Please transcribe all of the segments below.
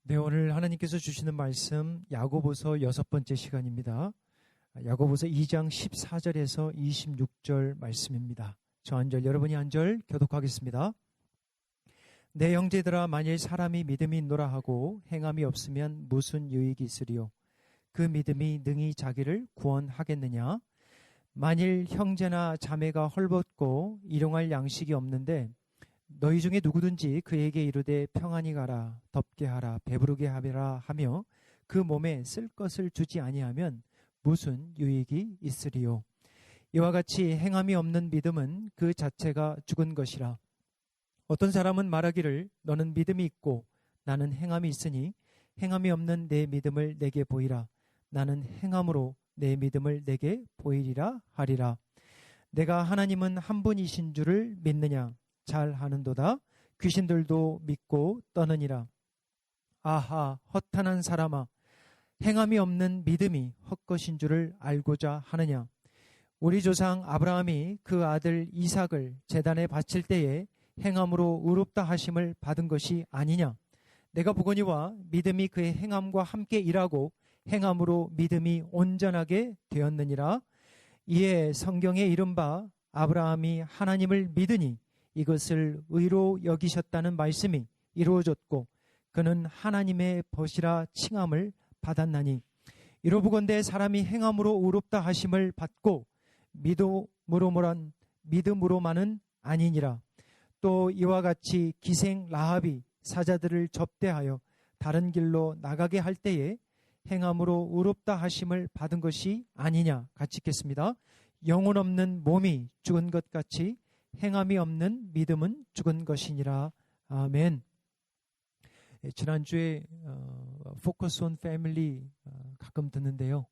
네, 오늘 하나님께서 주시는 말씀 야고보서 6번째 시간입니다. 야고보서 2장 14절에서 26절 말씀입니다. 저 한 절, 여러분이 한 절 교독하겠습니다. 내 형제들아, 만일 사람이 믿음이 있노라 하고 행함이 없으면 무슨 유익이 있으리요? 그 믿음이 능히 자기를 구원하겠느냐? 만일 형제나 자매가 헐벗고 일용할 양식이 없는데 너희 중에 누구든지 그에게 이르되 평안히 가라, 덥게 하라, 배부르게 하라 하며 그 몸에 쓸 것을 주지 아니하면 무슨 유익이 있으리요? 이와 같이 행함이 없는 믿음은 그 자체가 죽은 것이라. 어떤 사람은 말하기를 너는 믿음이 있고 나는 행함이 있으니 행함이 없는 내 믿음을 내게 보이라. 나는 행함으로 내 믿음을 내게 보이리라 하리라. 내가 하나님은 한 분이신 줄을 믿느냐? 잘 하는도다. 귀신들도 믿고 떠느니라. 아하, 허탄한 사람아, 행함이 없는 믿음이 헛것인 줄을 알고자 하느냐? 우리 조상 아브라함이 그 아들 이삭을 제단에 바칠 때에 행함으로 의롭다 하심을 받은 것이 아니냐? 내가 보거니와 믿음이 그의 행함과 함께 일하고 행함으로 믿음이 온전하게 되었느니라. 이에 성경에 이른바 아브라함이 하나님을 믿으니 이것을 의로 여기셨다는 말씀이 이루어졌고 그는 하나님의 벗이라 칭함을 받았나니, 이로부건대 사람이 행함으로 의롭다 하심을 받고 믿음으로만은 아니니라. 또 이와 같이 기생 라합이 사자들을 접대하여 다른 길로 나가게 할 때에 행함으로 의롭다 하심을 받은 것이 아니냐. 같이 읽겠습니다. 영혼 없는 몸이 죽은 것 같이 행함이 없는 믿음은 죽은 것이니라. 아멘. 지난주에 Focus on Family 가끔 듣는데요.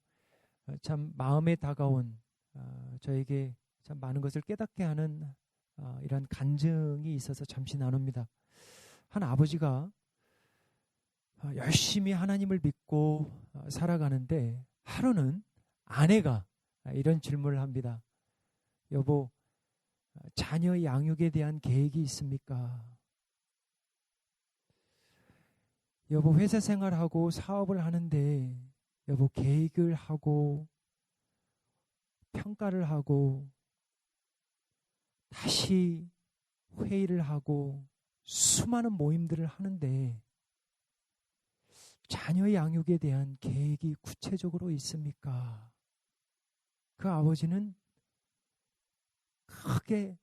참 마음에 다가온 저에게 참 많은 것을 깨닫게 하는 이런 간증이 있어서 잠시 나눕니다. 한 아버지가 열심히 하나님을 믿고 살아가는데 하루는 아내가 이런 질문을 합니다. 여보, 자녀 양육에 대한 계획이 있습니까? 여보, 회사 생활하고 사업을 하는데 여보, 계획을 하고 평가를 하고 다시 회의를 하고 수많은 모임들을 하는데 자녀 양육에 대한 계획이 구체적으로 있습니까? 그 아버지는 크게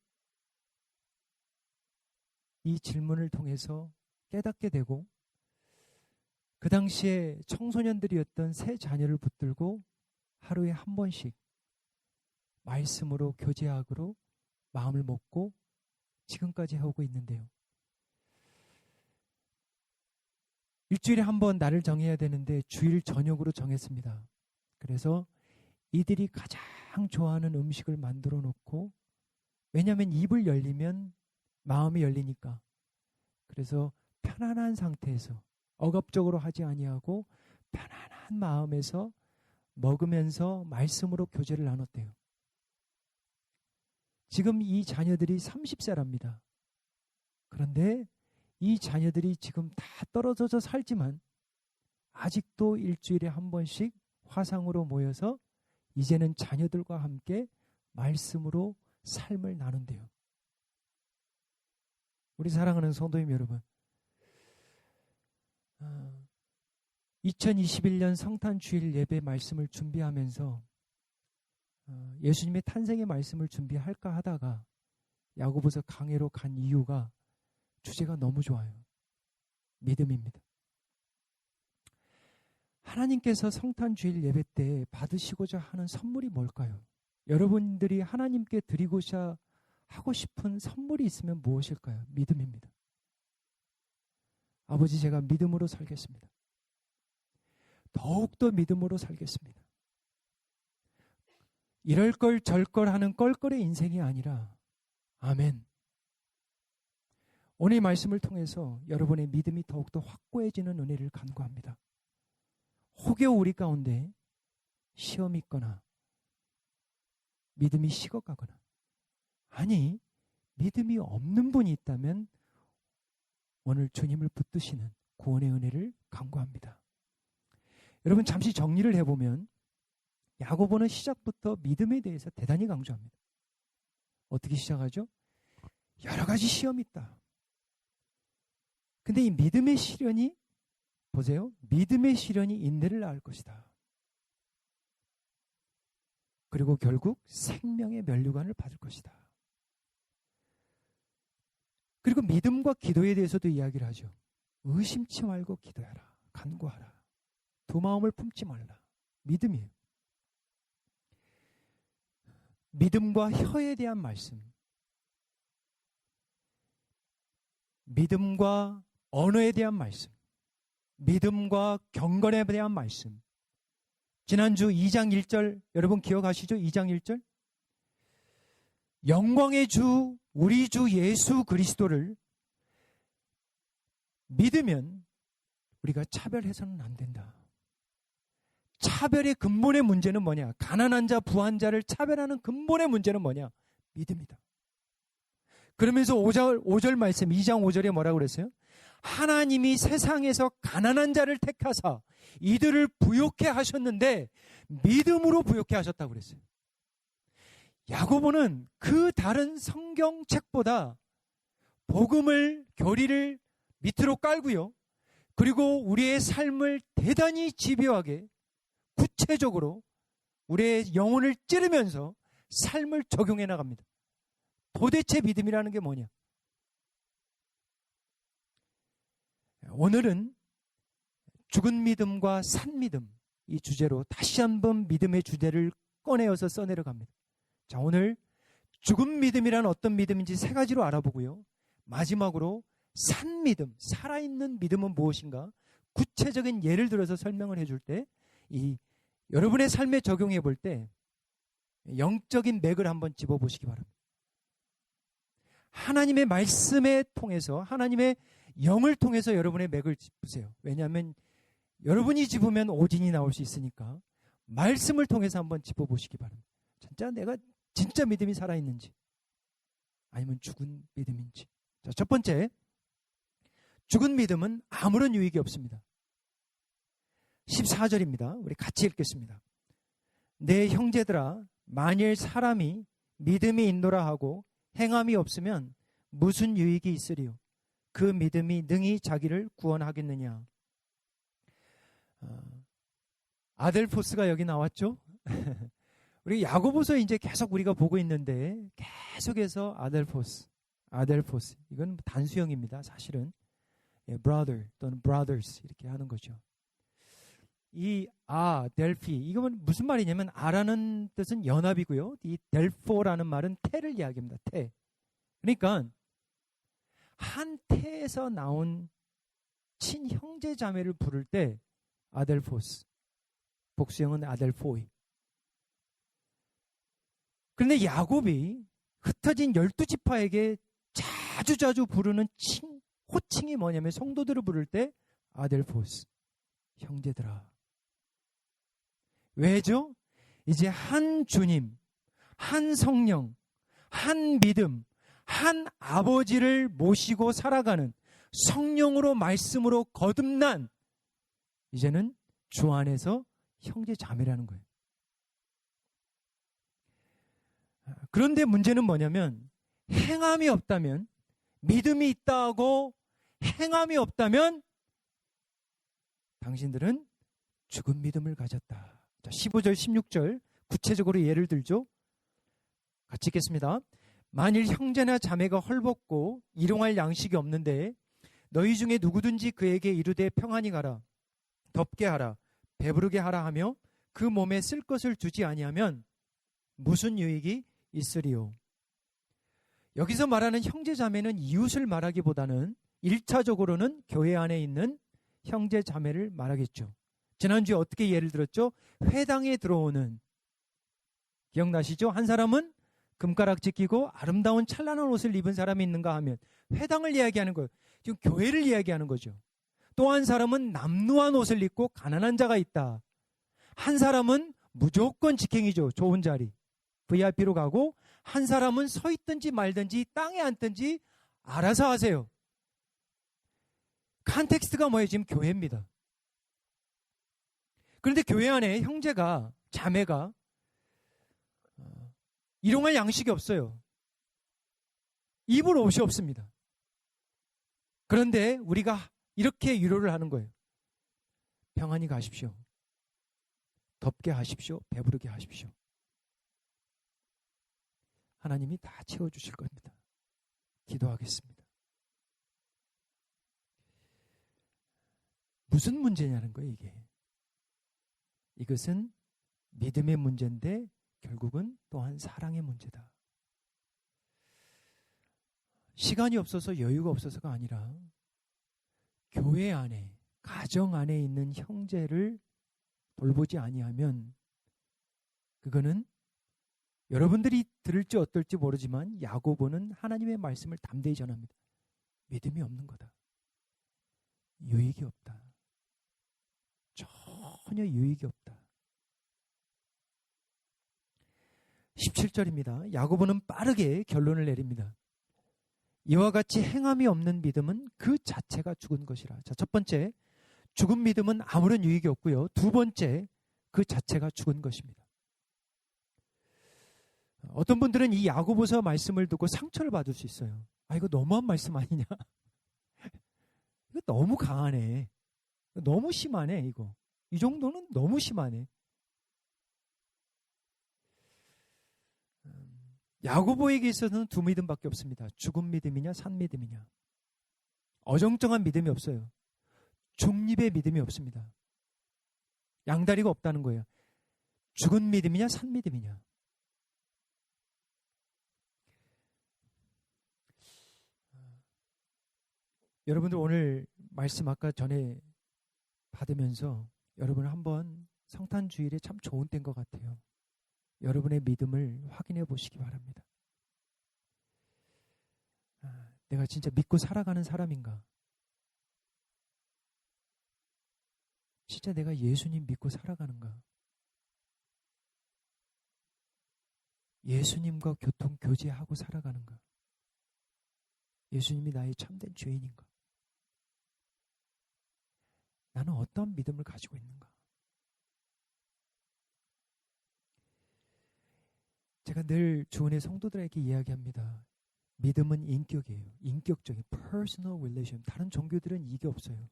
이 질문을 통해서 깨닫게 되고 그 당시에 청소년들이었던 세 자녀를 붙들고 하루에 한 번씩 말씀으로 교제학으로 마음을 먹고 지금까지 하고 있는데요. 일주일에 한 번 날을 정해야 되는데 주일 저녁으로 정했습니다. 그래서 이들이 가장 좋아하는 음식을 만들어 놓고, 왜냐하면 입을 열리면 마음이 열리니까, 그래서 편안한 상태에서 억압적으로 하지 아니하고 편안한 마음에서 먹으면서 말씀으로 교제를 나눴대요. 지금 이 자녀들이 30세랍니다. 그런데 이 자녀들이 지금 다 떨어져서 살지만 아직도 일주일에 한 번씩 화상으로 모여서 이제는 자녀들과 함께 말씀으로 삶을 나눈대요. 우리 사랑하는 성도님 여러분, 2021년 성탄주일 예배 말씀을 준비하면서 예수님의 탄생의 말씀을 준비할까 하다가 야고보서 강해로 간 이유가 주제가 너무 좋아요. 믿음입니다. 하나님께서 성탄주일 예배 때 받으시고자 하는 선물이 뭘까요? 여러분들이 하나님께 드리고자 하고 싶은 선물이 있으면 무엇일까요? 믿음입니다. 아버지, 제가 믿음으로 살겠습니다. 더욱더 믿음으로 살겠습니다. 이럴 걸 절 걸 하는 껄껄의 인생이 아니라, 아멘. 오늘 말씀을 통해서 여러분의 믿음이 더욱더 확고해지는 은혜를 간구합니다. 혹여 우리 가운데 시험이 있거나 믿음이 식어가거나, 아니 믿음이 없는 분이 있다면 오늘 주님을 붙드시는 구원의 은혜를 간구합니다. 여러분 잠시 정리를 해보면 야고보는 시작부터 믿음에 대해서 대단히 강조합니다. 어떻게 시작하죠? 여러 가지 시험이 있다. 근데 이 믿음의 시련이 보세요. 믿음의 시련이 인내를 낳을 것이다. 그리고 결국 생명의 면류관을 받을 것이다. 그리고 믿음과 기도에 대해서도 이야기를 하죠. 의심치 말고 기도하라. 간구하라. 두 마음을 품지 말라. 믿음이에요. 믿음과 혀에 대한 말씀. 믿음과 언어에 대한 말씀. 믿음과 경건에 대한 말씀. 지난주 2장 1절 여러분 기억하시죠? 2장 1절. 영광의 주 우리 주 예수 그리스도를 믿으면 우리가 차별해서는 안 된다. 차별의 근본의 문제는 뭐냐? 가난한 자, 부한 자를 차별하는 근본의 문제는 뭐냐? 믿음이다. 그러면서 5절 말씀, 2장 5절에 뭐라고 그랬어요? 하나님이 세상에서 가난한 자를 택하사 이들을 부욕해 하셨는데 믿음으로 부욕해 하셨다고 그랬어요. 야고보는 그 다른 성경책보다 복음을, 교리를 밑으로 깔고요. 그리고 우리의 삶을 대단히 집요하게 구체적으로 우리의 영혼을 찌르면서 삶을 적용해 나갑니다. 도대체 믿음이라는 게 뭐냐? 오늘은 죽은 믿음과 산 믿음 이 주제로 다시 한번 믿음의 주제를 꺼내어서 써내려갑니다. 자, 오늘 죽은 믿음이란 어떤 믿음인지 세 가지로 알아보고요. 마지막으로 산 믿음, 살아있는 믿음은 무엇인가? 구체적인 예를 들어서 설명을 해줄 때 이 여러분의 삶에 적용해 볼 때 영적인 맥을 한번 짚어보시기 바랍니다. 하나님의 말씀에 통해서 하나님의 영을 통해서 여러분의 맥을 짚으세요. 왜냐하면 여러분이 짚으면 오진이 나올 수 있으니까 말씀을 통해서 한번 짚어보시기 바랍니다. 진짜 내가 진짜 믿음이 살아있는지 아니면 죽은 믿음인지. 자, 첫 번째, 죽은 믿음은 아무런 유익이 없습니다. 14절입니다. 우리 같이 읽겠습니다. 내 형제들아, 만일 사람이 믿음이 있노라 하고 행함이 없으면 무슨 유익이 있으리요? 그 믿음이 능히 자기를 구원하겠느냐? 아델포스가 여기 나왔죠? 우리 야고보서 이제 계속 우리가 보고 있는데 계속해서 아델포스. 이건 단수형입니다. 사실은 brother 또는 brothers 이렇게 하는 거죠. 이 델피 이건 무슨 말이냐면 아라는 뜻은 연합이고요. 이 델포라는 말은 태를 이야기합니다. 태. 그러니까 한 태에서 나온 친형제 자매를 부를 때 아델포스, 복수형은 아델포이. 그런데 야곱이 흩어진 12지파에게 자주 부르는 호칭이 뭐냐면 성도들을 부를 때 아델포스, 형제들아. 왜죠? 이제 한 주님, 한 성령, 한 믿음, 한 아버지를 모시고 살아가는 성령으로 말씀으로 거듭난 이제는 주 안에서 형제 자매라는 거예요. 그런데 문제는 뭐냐면 행함이 없다면 믿음이 있다고 행함이 없다면 당신들은 죽은 믿음을 가졌다. 자, 15절 16절 구체적으로 예를 들죠. 같이 읽겠습니다. 만일 형제나 자매가 헐벗고 일용할 양식이 없는데 너희 중에 누구든지 그에게 이르되 평안히 가라, 덥게 하라, 배부르게 하라 하며 그 몸에 쓸 것을 주지 아니하면 무슨 유익이 있으리요? 여기서 말하는 형제 자매는 이웃을 말하기보다는 1차적으로는 교회 안에 있는 형제 자매를 말하겠죠. 지난주에 어떻게 예를 들었죠? 회당에 들어오는, 기억나시죠? 한 사람은 금가락지 끼고 아름다운 찬란한 옷을 입은 사람이 있는가 하면 회당을 이야기하는 거예요. 지금 교회를 이야기하는 거죠. 또 한 사람은 남루한 옷을 입고 가난한 자가 있다. 한 사람은 무조건 직행이죠. 좋은 자리 VIP로 가고, 한 사람은 서 있든지 말든지 땅에 앉든지 알아서 하세요. 컨텍스트가 뭐예요? 지금 교회입니다. 그런데 교회 안에 형제가, 자매가 일용할 양식이 없어요. 입을 옷이 없습니다. 그런데 우리가 이렇게 위로를 하는 거예요. 평안히 가십시오. 덥게 하십시오. 배부르게 하십시오. 하나님이 다 채워주실 겁니다. 기도하겠습니다. 무슨 문제냐는 거예요, 이게. 이것은 믿음의 문제인데 결국은 또한 사랑의 문제다. 시간이 없어서 여유가 없어서가 아니라 교회 안에, 가정 안에 있는 형제를 돌보지 아니하면 그거는 여러분들이 들을지 어떨지 모르지만 야고보는 하나님의 말씀을 담대히 전합니다. 믿음이 없는 거다. 유익이 없다. 전혀 유익이 없다. 17절입니다. 야고보는 빠르게 결론을 내립니다. 이와 같이 행함이 없는 믿음은 그 자체가 죽은 것이라. 자, 첫 번째, 죽은 믿음은 아무런 유익이 없고요. 두 번째, 그 자체가 죽은 것입니다. 어떤 분들은 이 야고보서 말씀을 듣고 상처를 받을 수 있어요. 아, 이거 너무한 말씀 아니냐? 이거 너무 강하네. 너무 심하네, 이거. 이 정도는 너무 심하네. 야고보에게 있어서는 두 믿음밖에 없습니다. 죽은 믿음이냐, 산 믿음이냐. 어정쩡한 믿음이 없어요. 중립의 믿음이 없습니다. 양다리가 없다는 거예요. 죽은 믿음이냐, 산 믿음이냐. 여러분들 오늘 말씀 아까 전에 받으면서 여러분 한번 성탄주일에 참 좋은 때인 것 같아요. 여러분의 믿음을 확인해 보시기 바랍니다. 내가 진짜 믿고 살아가는 사람인가? 진짜 내가 예수님 믿고 살아가는가? 예수님과 교통 교제하고 살아가는가? 예수님이 나의 참된 죄인인가? 나는 어떤 믿음을 가지고 있는가? 제가 늘 주은의 성도들에게 이야기합니다. 믿음은 인격이에요. 인격적인 personal relation. 다른 종교들은 이게 없어요.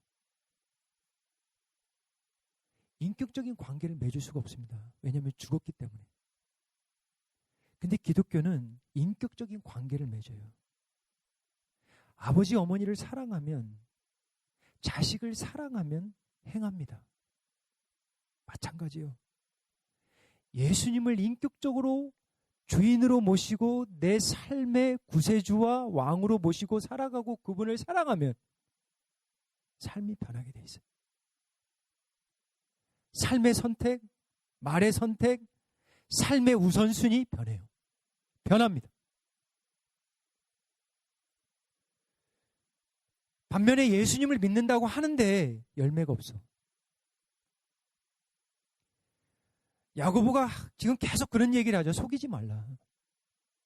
인격적인 관계를 맺을 수가 없습니다. 왜냐하면 죽었기 때문에. 근데 기독교는 인격적인 관계를 맺어요. 아버지 어머니를 사랑하면, 자식을 사랑하면 행합니다. 마찬가지요. 예수님을 인격적으로 주인으로 모시고 내 삶의 구세주와 왕으로 모시고 살아가고 그분을 사랑하면 삶이 변하게 돼 있어요. 삶의 선택, 말의 선택, 삶의 우선순위 변해요. 변합니다. 반면에 예수님을 믿는다고 하는데 열매가 없어. 야고보가 지금 계속 그런 얘기를 하죠. 속이지 말라.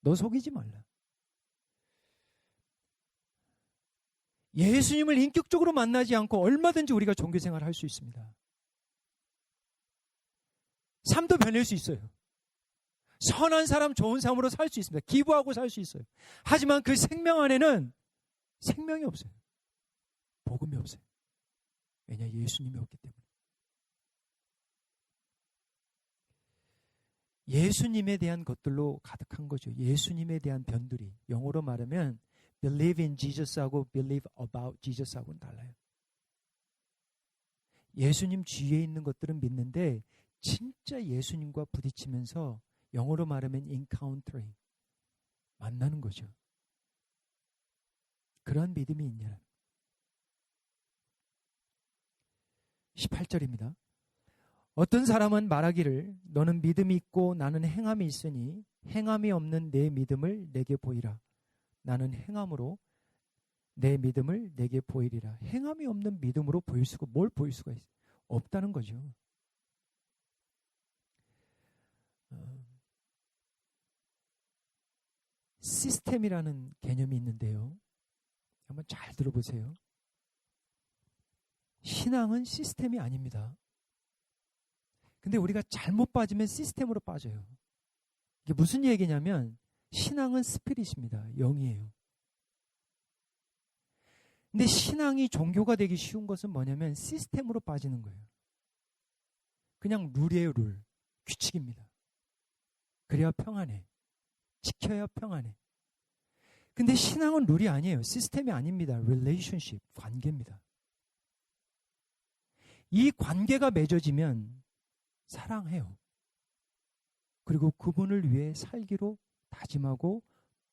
너 속이지 말라. 예수님을 인격적으로 만나지 않고 얼마든지 우리가 종교생활을 할 수 있습니다. 삶도 변할 수 있어요. 선한 사람, 좋은 삶으로 살 수 있습니다. 기부하고 살 수 있어요. 하지만 그 생명 안에는 생명이 없어요. 복음이 없어요. 왜냐? 예수님이 없기 때문에. 예수님에 대한 것들로 가득한 거죠. 예수님에 대한 변두리. 영어로 말하면 believe in Jesus하고 believe about Jesus하고는 달라요. 예수님 주위에 있는 것들은 믿는데 진짜 예수님과 부딪히면서 영어로 말하면 encountering, 만나는 거죠. 그러한 믿음이 있냐. 18절입니다. 어떤 사람은 말하기를 너는 믿음이 있고 나는 행함이 있으니 행함이 없는 내 믿음을 내게 보이라. 나는 행함으로 내 믿음을 내게 보이리라. 행함이 없는 믿음으로 보일 수가, 뭘 보일 수가 없다는 거죠. 시스템이라는 개념이 있는데요. 한번 잘 들어보세요. 신앙은 시스템이 아닙니다. 근데 우리가 잘못 빠지면 시스템으로 빠져요. 이게 무슨 얘기냐면 신앙은 스피릿입니다. 영이에요. 근데 신앙이 종교가 되기 쉬운 것은 뭐냐면 시스템으로 빠지는 거예요. 그냥 룰이에요, 룰. 규칙입니다. 그래야 평안해. 지켜야 평안해. 근데 신앙은 룰이 아니에요. 시스템이 아닙니다. relationship, 관계입니다. 이 관계가 맺어지면 사랑해요. 그리고 그분을 위해 살기로 다짐하고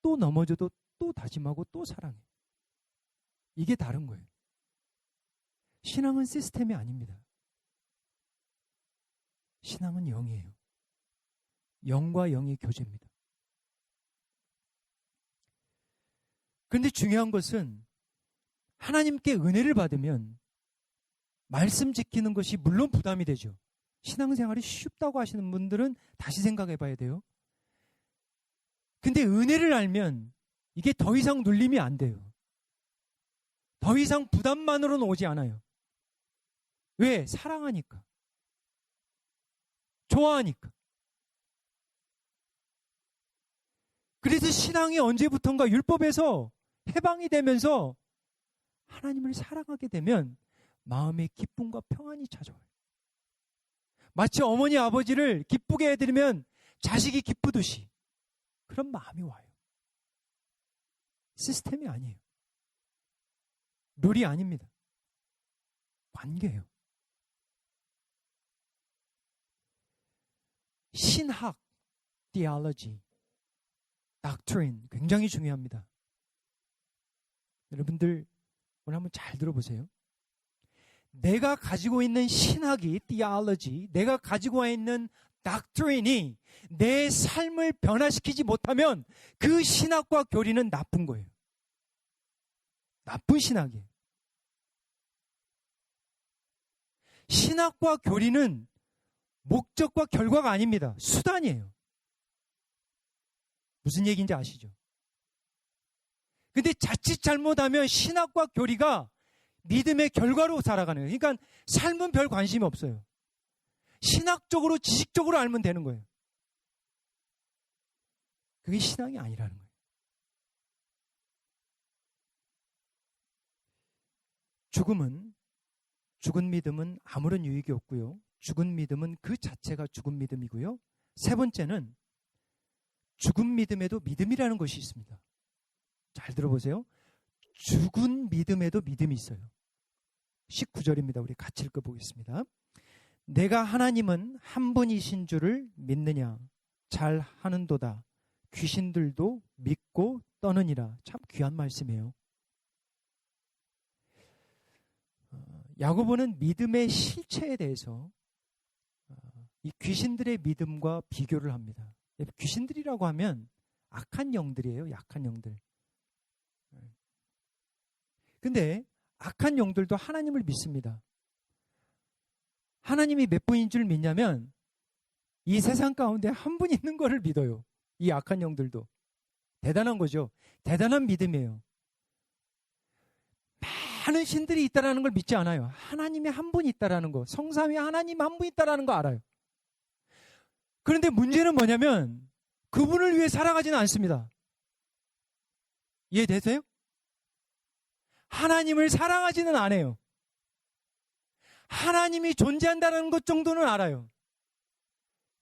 또 넘어져도 또 다짐하고 또 사랑해. 이게 다른 거예요. 신앙은 시스템이 아닙니다. 신앙은 영이에요. 영과 영의 교제입니다. 그런데 중요한 것은 하나님께 은혜를 받으면 말씀 지키는 것이 물론 부담이 되죠. 신앙생활이 쉽다고 하시는 분들은 다시 생각해 봐야 돼요. 근데 은혜를 알면 이게 더 이상 눌림이 안 돼요. 더 이상 부담만으로는 오지 않아요. 왜? 사랑하니까. 좋아하니까. 그래서 신앙이 언제부턴가 율법에서 해방이 되면서 하나님을 사랑하게 되면 마음에 기쁨과 평안이 찾아와요. 마치 어머니 아버지를 기쁘게 해드리면 자식이 기쁘듯이 그런 마음이 와요. 시스템이 아니에요. 룰이 아닙니다. 관계예요. 신학, theology, doctrine 굉장히 중요합니다. 여러분들 오늘 한번 잘 들어보세요. 내가 가지고 있는 신학이 theology, 내가 가지고 있는 doctrine이 내 삶을 변화시키지 못하면 그 신학과 교리는 나쁜 거예요. 나쁜 신학이에요. 신학과 교리는 목적과 결과가 아닙니다. 수단이에요. 무슨 얘기인지 아시죠? 근데 자칫 잘못하면 신학과 교리가 믿음의 결과로 살아가는 거예요. 그러니까 삶은 별 관심이 없어요. 신학적으로, 지식적으로 알면 되는 거예요. 그게 신앙이 아니라는 거예요. 죽은 믿음은 아무런 유익이 없고요. 죽은 믿음은 그 자체가 죽은 믿음이고요. 세 번째는 죽은 믿음에도 믿음이라는 것이 있습니다. 잘 들어보세요. 죽은 믿음에도 믿음이 있어요. 19절입니다. 우리 같이 읽어보겠습니다. 내가 하나님은 한 분이신 줄을 믿느냐? 잘 하는도다. 귀신들도 믿고 떠느니라. 참 귀한 말씀이에요. 야고보는 믿음의 실체에 대해서 이 귀신들의 믿음과 비교를 합니다. 귀신들이라고 하면 악한 영들이에요. 약한 영들. 근데 악한 영들도 하나님을 믿습니다. 하나님이 몇 분인 줄 믿냐면 이 세상 가운데 한 분 있는 거를 믿어요. 이 악한 영들도. 대단한 거죠. 대단한 믿음이에요. 많은 신들이 있다라는 걸 믿지 않아요. 하나님이 한 분 있다라는 거, 성삼위 하나님 한 분 있다라는 거 알아요. 그런데 문제는 뭐냐면 그분을 위해 살아가지는 않습니다. 이해되세요? 하나님을 사랑하지는 않아요. 하나님이 존재한다는 것 정도는 알아요.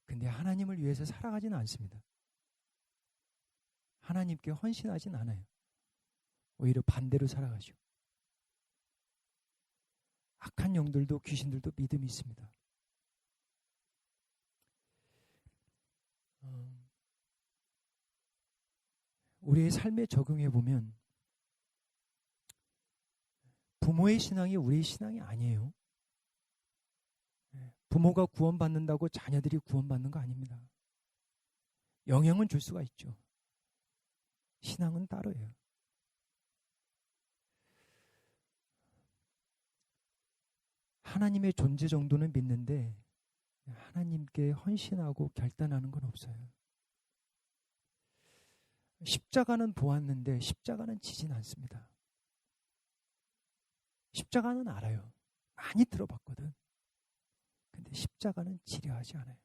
근데 하나님을 위해서 살아가지는 않습니다. 하나님께 헌신하진 않아요. 오히려 반대로 살아가죠. 악한 영들도 귀신들도 믿음이 있습니다. 우리의 삶에 적용해 보면 부모의 신앙이 우리의 신앙이 아니에요. 부모가 구원받는다고 자녀들이 구원받는 거 아닙니다. 영향은 줄 수가 있죠. 신앙은 따로예요. 하나님의 존재 정도는 믿는데 하나님께 헌신하고 결단하는 건 없어요. 십자가는 보았는데 십자가는 지진 않습니다. 십자가는 알아요. 많이 들어봤거든. 근데 십자가는 지려하지 않아요.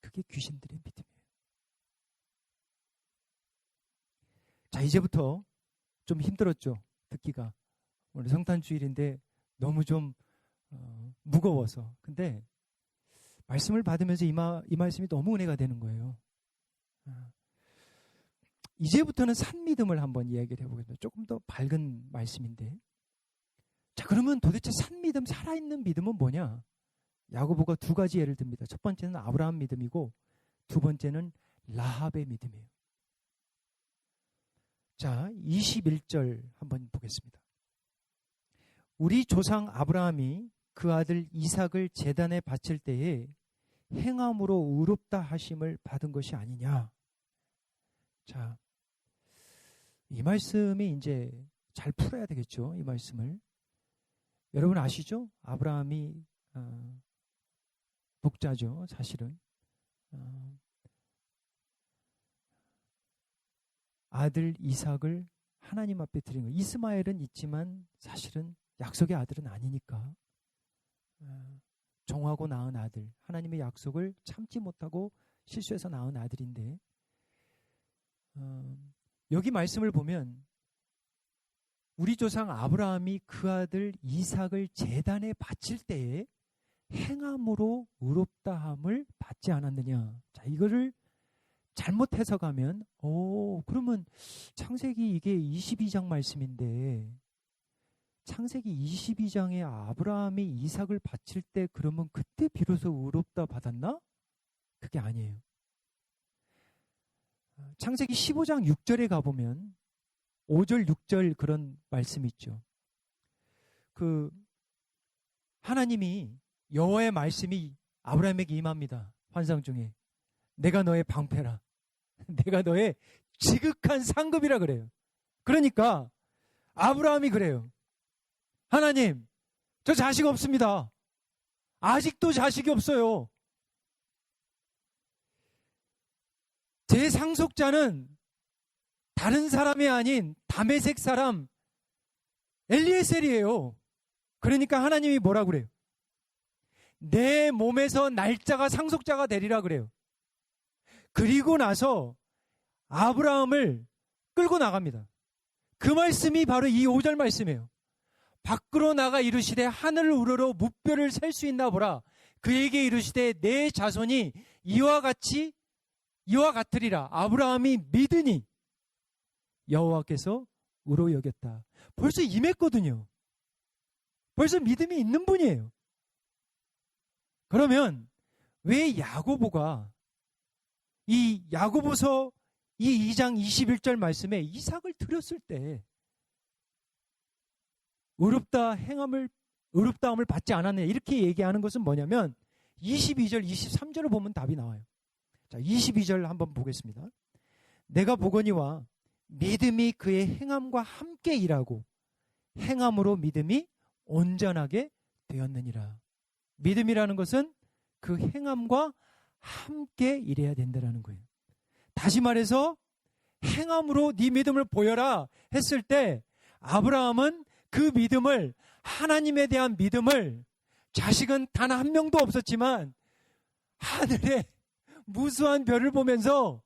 그게 귀신들의 믿음이에요. 자, 이제부터 좀 힘들었죠. 듣기가. 오늘 성탄주일인데 너무 좀 무거워서. 근데 말씀을 받으면서 이 말씀이 너무 은혜가 되는 거예요. 이제부터는 산 믿음을 한번 이야기를 해보겠습니다. 조금 더 밝은 말씀인데. 자, 그러면 도대체 산 믿음, 살아있는 믿음은 뭐냐? 야고보가 두 가지 예를 듭니다. 첫 번째는 아브라함 믿음이고 두 번째는 라합의 믿음이에요. 자, 21절 한번 보겠습니다. 우리 조상 아브라함이 그 아들 이삭을 제단에 바칠 때에 행함으로 의롭다 하심을 받은 것이 아니냐. 자, 이 말씀이 이제 잘 풀어야 되겠죠. 이 말씀을. 여러분 아시죠? 아브라함이 독자죠. 사실은. 아들 이삭을 하나님 앞에 드린 거예요. 이스마엘은 있지만 사실은 약속의 아들은 아니니까. 정하고 낳은 아들, 하나님의 약속을 참지 못하고 실수해서 낳은 아들인데, 여기 말씀을 보면 우리 조상 아브라함이 그 아들 이삭을 제단에 바칠 때에 행함으로 의롭다함을 받지 않았느냐. 자, 이거를 잘못 해석하면 그러면 창세기 이게 22장 말씀인데 창세기 22장에 아브라함이 이삭을 바칠 때 그러면 그때 비로소 의롭다 받았나? 그게 아니에요. 창세기 15장 6절에 가보면 5절 6절 그런 말씀이 있죠. 그 하나님이 여호와의 말씀이 아브라함에게 임합니다. 환상 중에 내가 너의 방패라. 내가 너의 지극한 상급이라 그래요. 그러니까 아브라함이 그래요. 하나님, 저 자식 없습니다. 아직도 자식이 없어요. 제 상속자는 다른 사람이 아닌 다메섹 사람 엘리에셀이에요. 그러니까 하나님이 뭐라 그래요? 내 몸에서 날짜가 상속자가 되리라 그래요. 그리고 나서 아브라함을 끌고 나갑니다. 그 말씀이 바로 이 5절 말씀이에요. 밖으로 나가 이르시되 하늘을 우러러 무뼈를 셀 수 있나 보라. 그에게 이르시되 내 자손이 이와 같으리라. 아브라함이 믿으니 여호와께서 의로 여겼다. 벌써 임했거든요. 벌써 믿음이 있는 분이에요. 그러면 왜 야고보가 이 야고보서 이 2장 21절 말씀에 이삭을 드렸을 때 의롭다함을 받지 않았네 이렇게 얘기하는 것은 뭐냐면 22절 23절을 보면 답이 나와요. 자, 22절 한번 보겠습니다. 내가 보거니와 믿음이 그의 행함과 함께 일하고 행함으로 믿음이 온전하게 되었느니라. 믿음이라는 것은 그 행함과 함께 일해야 된다는 거예요. 다시 말해서 행함으로 네 믿음을 보여라 했을 때 아브라함은 그 믿음을, 하나님에 대한 믿음을, 자식은 단 한 명도 없었지만 하늘에 무수한 별을 보면서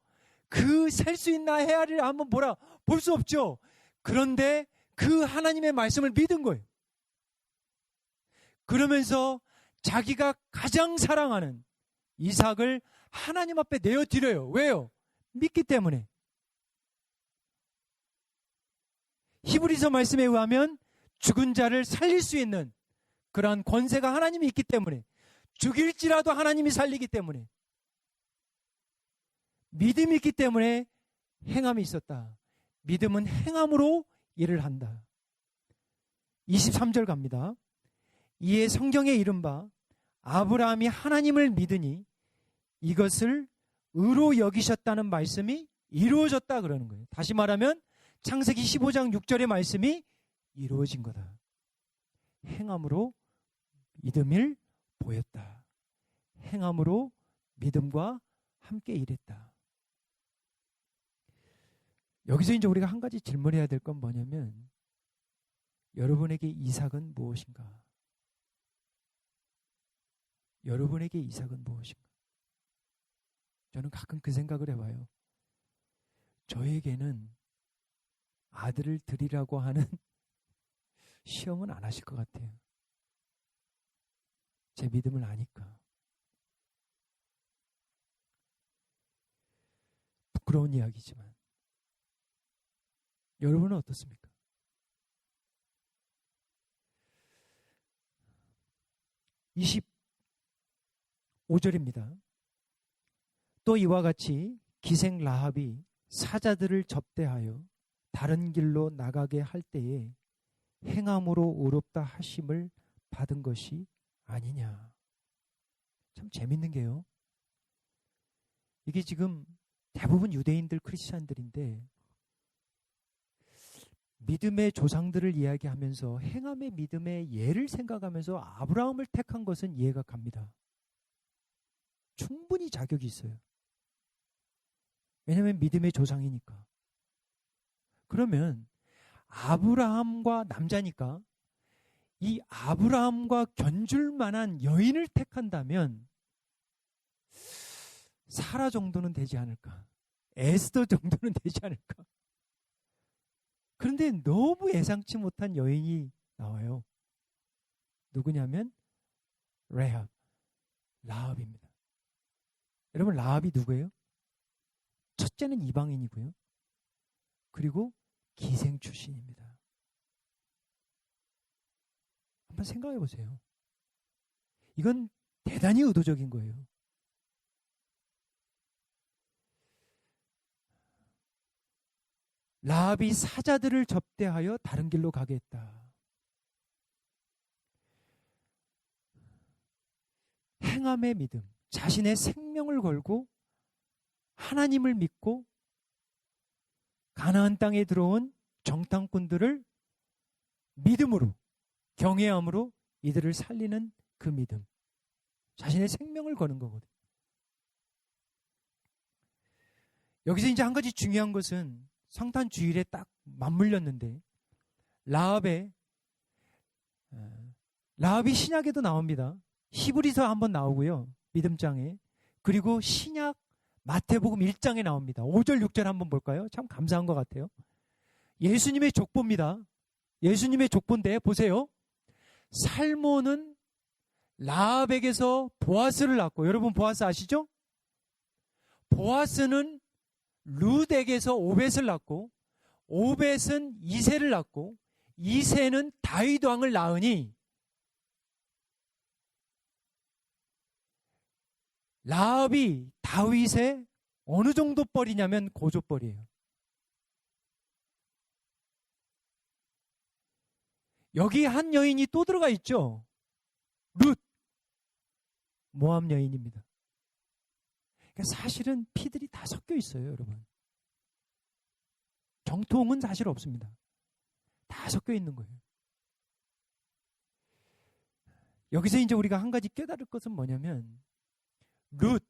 그 셀 수 있나 헤아리를 한번 볼 수 없죠. 그런데 그 하나님의 말씀을 믿은 거예요. 그러면서 자기가 가장 사랑하는 이삭을 하나님 앞에 내어드려요. 왜요? 믿기 때문에. 히브리서 말씀에 의하면 죽은 자를 살릴 수 있는 그러한 권세가 하나님이 있기 때문에, 죽일지라도 하나님이 살리기 때문에, 믿음이 있기 때문에 행함이 있었다. 믿음은 행함으로 일을 한다. 23절 갑니다. 이에 성경에 이른바 아브라함이 하나님을 믿으니 이것을 의로 여기셨다는 말씀이 이루어졌다 그러는 거예요. 다시 말하면 창세기 15장 6절의 말씀이 이루어진 거다. 행함으로 믿음을 보였다. 행함으로 믿음과 함께 일했다. 여기서 이제 우리가 한 가지 질문해야 될 건 뭐냐면 여러분에게 이삭은 무엇인가? 여러분에게 이삭은 무엇인가? 저는 가끔 그 생각을 해봐요. 저에게는 아들을 드리라고 하는 시험은 안 하실 것 같아요. 제 믿음을 아니까. 부끄러운 이야기지만 여러분은 어떻습니까? 25절입니다. 또 이와 같이 기생 라합이 사자들을 접대하여 다른 길로 나가게 할 때에 행함으로 의롭다 하심을 받은 것이 아니냐. 참 재밌는 게요. 이게 지금 대부분 유대인들 크리스찬들인데 믿음의 조상들을 이야기하면서 행함의 믿음의 예를 생각하면서 아브라함을 택한 것은 이해가 갑니다. 충분히 자격이 있어요. 왜냐하면 믿음의 조상이니까. 그러면 아브라함과 남자니까 이 아브라함과 견줄 만한 여인을 택한다면 사라 정도는 되지 않을까? 에스더 정도는 되지 않을까? 그런데 너무 예상치 못한 여인이 나와요. 누구냐면 레합, 라합입니다. 여러분 라합이 누구예요? 첫째는 이방인이고요. 그리고 기생 출신입니다. 한번 생각해 보세요. 이건 대단히 의도적인 거예요. 라합이 사자들을 접대하여 다른 길로 가게 했다. 행함의 믿음, 자신의 생명을 걸고 하나님을 믿고 가나안 땅에 들어온 정탐꾼들을 믿음으로, 경외함으로 이들을 살리는 그 믿음. 자신의 생명을 거는 거거든요. 여기서 이제 한 가지 중요한 것은 성탄 주일에 딱 맞물렸는데 라합이 신약에도 나옵니다. 히브리서 한번 나오고요. 믿음장에. 그리고 신약 마태복음 1장에 나옵니다. 5절 6절 한번 볼까요? 참 감사한 것 같아요. 예수님의 족보입니다. 예수님의 족보인데 보세요. 살모는 라합에게서 보아스를 낳고, 여러분 보아스 아시죠? 보아스는 룻에게서 오벳을 낳고, 오벳은 이새를 낳고, 이새는 다윗 왕을 낳으니 라합이 다윗의 어느 정도 뻘이냐면 고조뻘이에요. 여기 한 여인이 또 들어가 있죠. 룻, 모압 여인입니다. 그러니까 사실은 피들이 다 섞여 있어요, 여러분. 정통은 사실 없습니다. 다 섞여 있는 거예요. 여기서 이제 우리가 한 가지 깨달을 것은 뭐냐면 룻,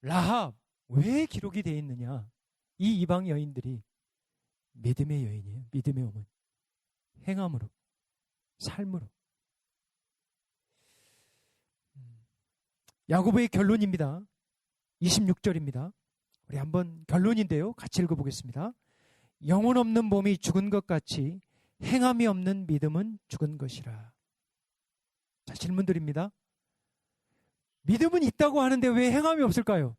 라합 왜 기록이 되어 있느냐? 이 이방 여인들이 믿음의 여인이에요. 믿음의 어머니. 행함으로, 삶으로. 야고보의 결론입니다. 26절입니다. 우리 한번 결론인데요. 같이 읽어보겠습니다. 영혼 없는 몸이 죽은 것 같이 행함이 없는 믿음은 죽은 것이라. 자, 질문 드립니다. 믿음은 있다고 하는데 왜 행함이 없을까요?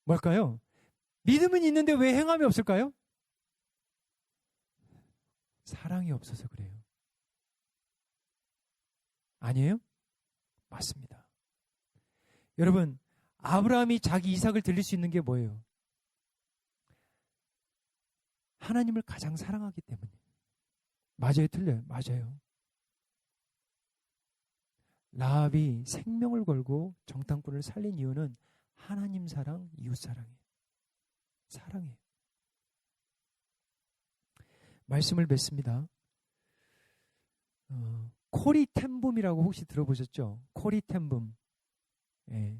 뭘까요? 믿음은 있는데 왜 행함이 없을까요? 사랑이 없어서 그래요. 아니에요? 맞습니다. 여러분, 아브라함이 자기 이삭을 드릴 수 있는 게 뭐예요? 하나님을 가장 사랑하기 때문에. 맞아요, 틀려요? 맞아요. 라합이 생명을 걸고 정탐꾼을 살린 이유는 하나님 사랑, 이웃 사랑이에요. 사랑이에요. 말씀을 뵙습니다. 코리 텐붐이라고 혹시 들어보셨죠? 코리 텐붐. 예.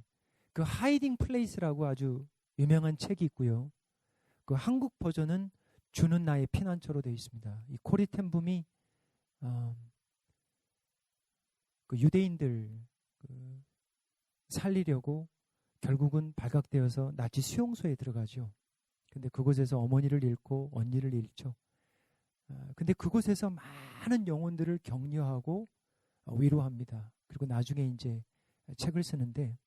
그 하이딩 플레이스라고 아주 유명한 책이 있고요. 그 한국 버전은 주는 나의 피난처로 되어 있습니다. 이 코리템붐이 그 유대인들 살리려고 결국은 발각되어서 나치 수용소에 들어가죠. 근데 그곳에서 어머니를 잃고 언니를 잃죠. 근데 그곳에서 많은 영혼들을 격려하고 위로합니다. 그리고 나중에 이제 책을 쓰는데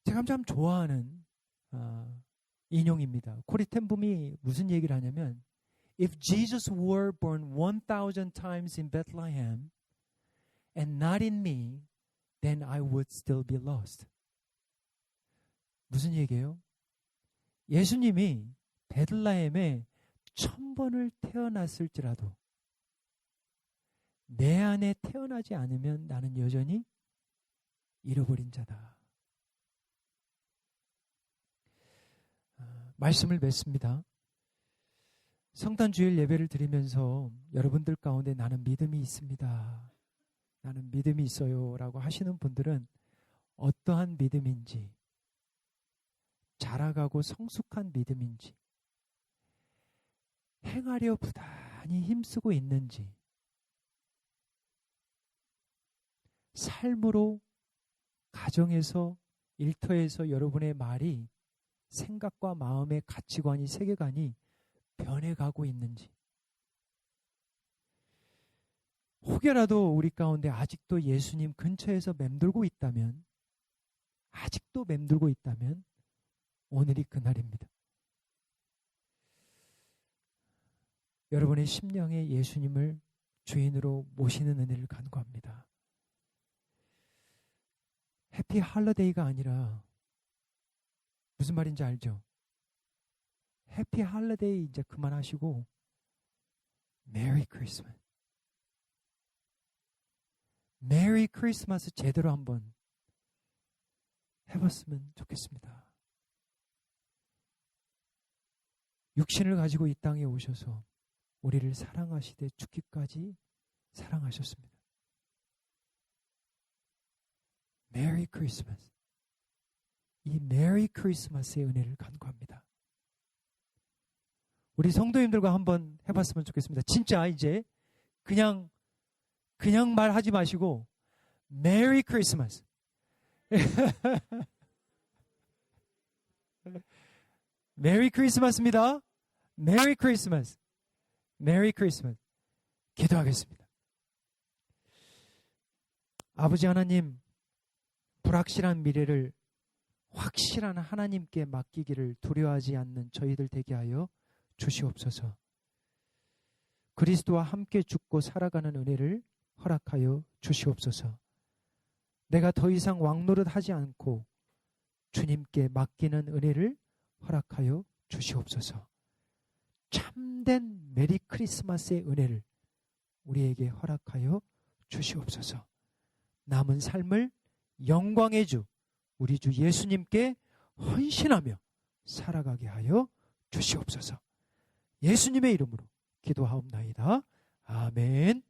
제가 참 좋아하는 인용입니다. 코리텐붐이 무슨 얘기를 하냐면 If Jesus were born 1,000 times in Bethlehem and not in me, then I would still be lost. 무슨 얘기예요? 예수님이 베들레헴에 1,000번을 태어났을지라도 내 안에 태어나지 않으면 나는 여전히 잃어버린 자다. 말씀을 맺습니다. 성탄 주일 예배를 드리면서 여러분들 가운데 나는 믿음이 있습니다. 나는 믿음이 있어요 라고 하시는 분들은 어떠한 믿음인지, 자라가고 성숙한 믿음인지, 행하려 부단히 힘쓰고 있는지, 삶으로, 가정에서, 일터에서 여러분의 말이 생각과 마음의 가치관이, 세계관이 변해가고 있는지, 혹여라도 우리 가운데 아직도 예수님 근처에서 맴돌고 있다면, 오늘이 그날입니다. 여러분의 심령에 예수님을 주인으로 모시는 은혜를 간구합니다. 해피 할러데이가 아니라 무슨 말인지 알죠? 해피 할러데이 이제 그만하시고 메리 크리스마스. 메리 크리스마스 제대로 한번 해봤으면 좋겠습니다. 육신을 가지고 이 땅에 오셔서 우리를 사랑하시되 죽기까지 사랑하셨습니다. 메리 크리스마스. 이 메리 크리스마스의 은혜를 간구합니다. 우리 성도님들과 한번 해봤으면 좋겠습니다. 진짜 이제 그냥 말하지 마시고 메리 크리스마스. 메리 크리스마스입니다. 메리 크리스마스. 메리 크리스마스. 기도하겠습니다. 아버지 하나님, 불확실한 미래를 확실한 하나님께 맡기기를 두려워하지 않는 저희들 되게 하여 주시옵소서. 그리스도와 함께 죽고 살아가는 은혜를 허락하여 주시옵소서. 내가 더 이상 왕노릇하지 않고 주님께 맡기는 은혜를 허락하여 주시옵소서. 참된 메리 크리스마스의 은혜를 우리에게 허락하여 주시옵소서. 남은 삶을 영광의 주, 우리 주 예수님께 헌신하며 살아가게 하여 주시옵소서. 예수님의 이름으로 기도하옵나이다. 아멘.